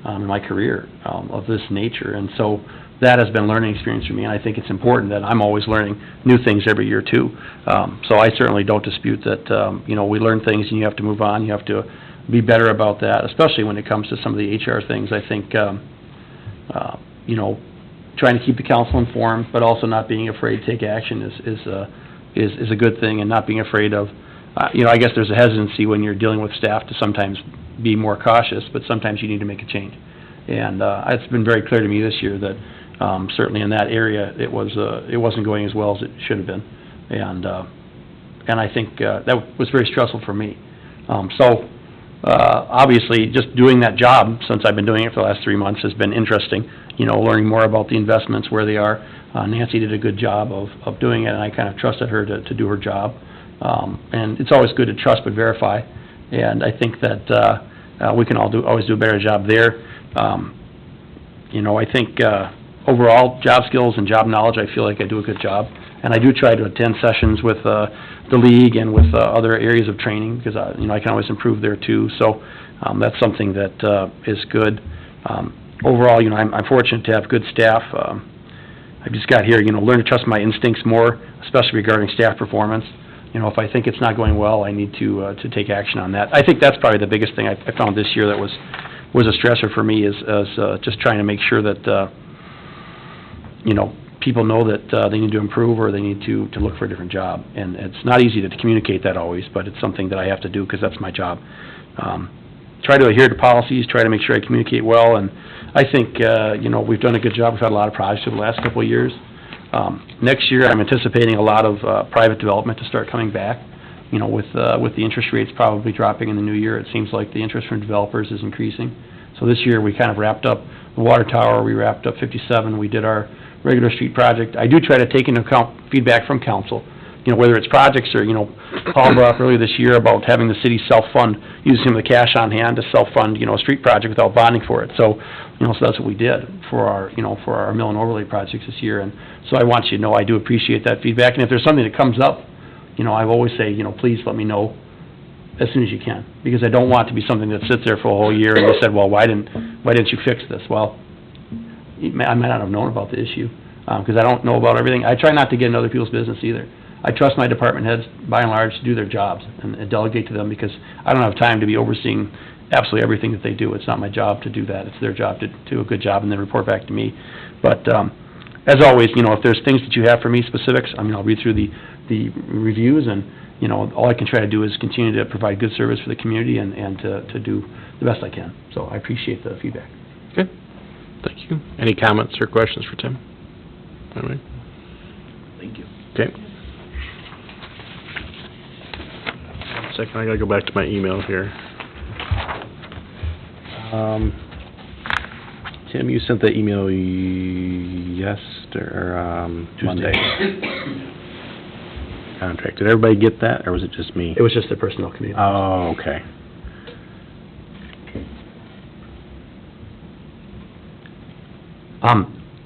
in my career, of this nature, and so that has been a learning experience for me, and I think it's important that I'm always learning new things every year, too. So I certainly don't dispute that, you know, we learn things and you have to move on, you have to be better about that, especially when it comes to some of the HR things. I think, you know, trying to keep the council informed, but also not being afraid to take action is a good thing, and not being afraid of, you know, I guess there's a hesitancy when you're dealing with staff to sometimes be more cautious, but sometimes you need to make a change. And it's been very clear to me this year that certainly in that area, it wasn't going as well as it should have been. And I think that was very stressful for me. Obviously, just doing that job, since I've been doing it for the last 3 months, has been interesting, you know, learning more about the investments, where they are. Nancy did a good job of doing it, and I kind of trusted her to do her job. And it's always good to trust but verify, and I think that we can always do a better job there. You know, I think overall, job skills and job knowledge, I feel like I do a good job. And I do try to attend sessions with the league and with other areas of training, because, you know, I can always improve there too. So that's something that is good. Overall, you know, I'm fortunate to have good staff. I just got here, you know, learn to trust my instincts more, especially regarding staff performance. You know, if I think it's not going well, I need to take action on that. I think that's probably the biggest thing I found this year that was a stressor for me, is just trying to make sure that, you know, people know that they need to improve, or they need to look for a different job. And it's not easy to communicate that always, but it's something that I have to do because that's my job. Try to adhere to policies, try to make sure I communicate well, and I think, you know, we've done a good job. We've had a lot of projects over the last couple of years. Next year, I'm anticipating a lot of private development to start coming back. You know, with the interest rates probably dropping in the new year, it seems like the interest from developers is increasing. So this year, we kind of wrapped up the water tower, we wrapped up 57, we did our regular street project. I do try to take into account feedback from council, you know, whether it's projects or, you know, Paul brought up earlier this year about having the city self-fund, using some of the cash on hand to self-fund, you know, a street project without bonding for it. So, you know, so that's what we did for our, you know, for our mill and overlay projects this year. And so I want you to know I do appreciate that feedback. And if there's something that comes up, you know, I always say, you know, please let me know as soon as you can, because I don't want it to be something that sits there for a whole year and you said, well, why didn't you fix this? Well, I might not have known about the issue, because I don't know about everything. I try not to get in other people's business either. I trust my department heads, by and large, to do their jobs and delegate to them, because I don't have time to be overseeing absolutely everything that they do. It's not my job to do that. It's their job to do a good job and then report back to me. But as always, you know, if there's things that you have for me, specifics, I mean, I'll read through the reviews, and, you know, all I can try to do is continue to provide good service for the community and to do the best I can. So I appreciate the feedback. Okay, thank you. Any comments or questions for Tim? All right. Thank you. Okay. Second, I gotta go back to my email here. Tim, you sent that email Monday. Contract, did everybody get that, or was it just me? It was just the personnel committee. Oh, okay.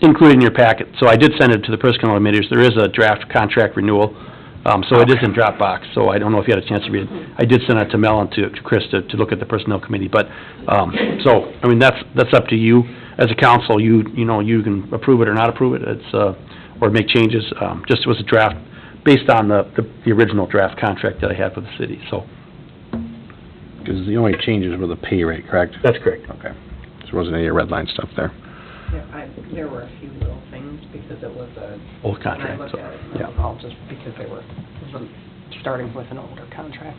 Included in your packet, so I did send it to the personnel committees. There is a draft contract renewal, so it is in Dropbox, so I don't know if you had a chance to read it. I did send it to Mel and to Chris to look at the personnel committee, but, so, I mean, that's up to you. As a council, you know, you can approve it or not approve it, it's, or make changes. Just was a draft based on the original draft contract that I had with the city, so. Because the only changes were the pay rate, correct? That's correct. Okay. So there wasn't any red line stuff there. There were a few little things because it was a, Old when I contract, looked so, at it, yeah. it was all just because it was starting with an older contract.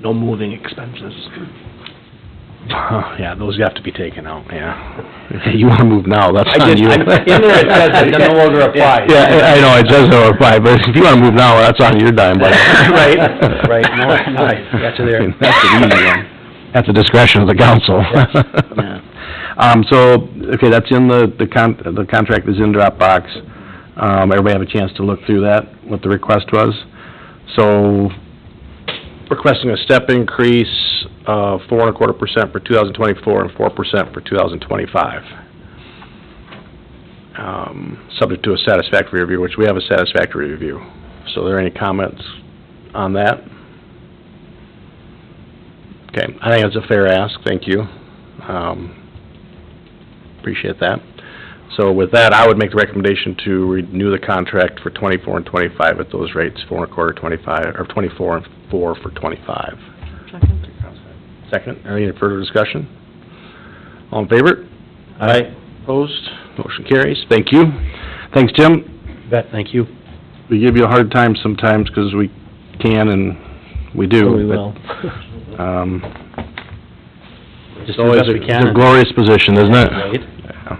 No moving expenses. Yeah, those have to be taken out, yeah. You wanna move now, that's on you. in there it says that no longer applies. Yeah, I know, it says no apply, but if you wanna move now, that's on your dime, buddy. Right, right, no, nice, got you there. That's an easy one. At the discretion of the council. Yeah. So, okay, that's in the contract is in Dropbox. Everybody have a chance to look through that, what the request was. So, requesting a step increase of 4.25% for 2024 and 4% for 2025. Subject to a satisfactory review, which we have a satisfactory review. So, are there any comments on that? Okay, I think it's a fair ask, thank you. Appreciate that. So with that, I would make the recommendation to renew the contract for 24 and 25 at those rates, 4.25, 25, or 24 and 4 for 25. Second, any further discussion? All in favor? Aye. Opposed? Motion carries. Thank you. Thanks, Jim. Bet, thank you. We give you a hard time sometimes because we can and we do. We but, will. Just It's do the always best we can. a glorious position, isn't it? Right. Yeah.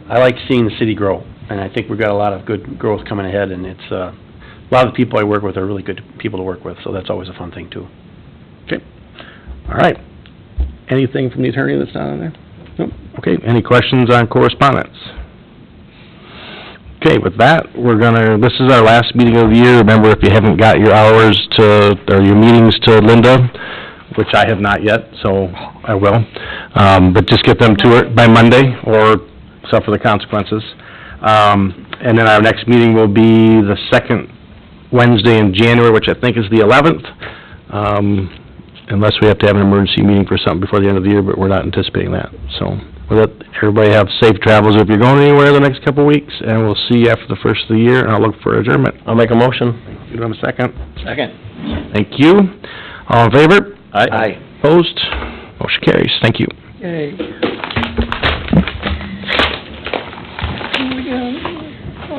I like seeing the city grow, and I think we've got a lot of good growth coming ahead, and it's, a lot of the people I work with are really good people to work with, so that's always a fun thing, too. Okay, all right. Anything from the attorney that's not on there? Nope. Okay, any questions on correspondence? Okay, with that, this is our last meeting of the year. Remember, if you haven't got your hours or your meetings to Linda, which I have not yet, so I will, but just get them to her by Monday, or suffer the consequences. And then our next meeting will be the second Wednesday in January, which I think is the 11th, unless we have to have an emergency meeting for something before the end of the year, but we're not anticipating that. So, with that, everybody have safe travels if you're going anywhere the next couple of weeks, and we'll see you after the first of the year, and I'll look for adjournment. I'll make a motion. You have a second? Second. Thank you. All in favor? Aye. Opposed? Motion carries. Thank you. Yay.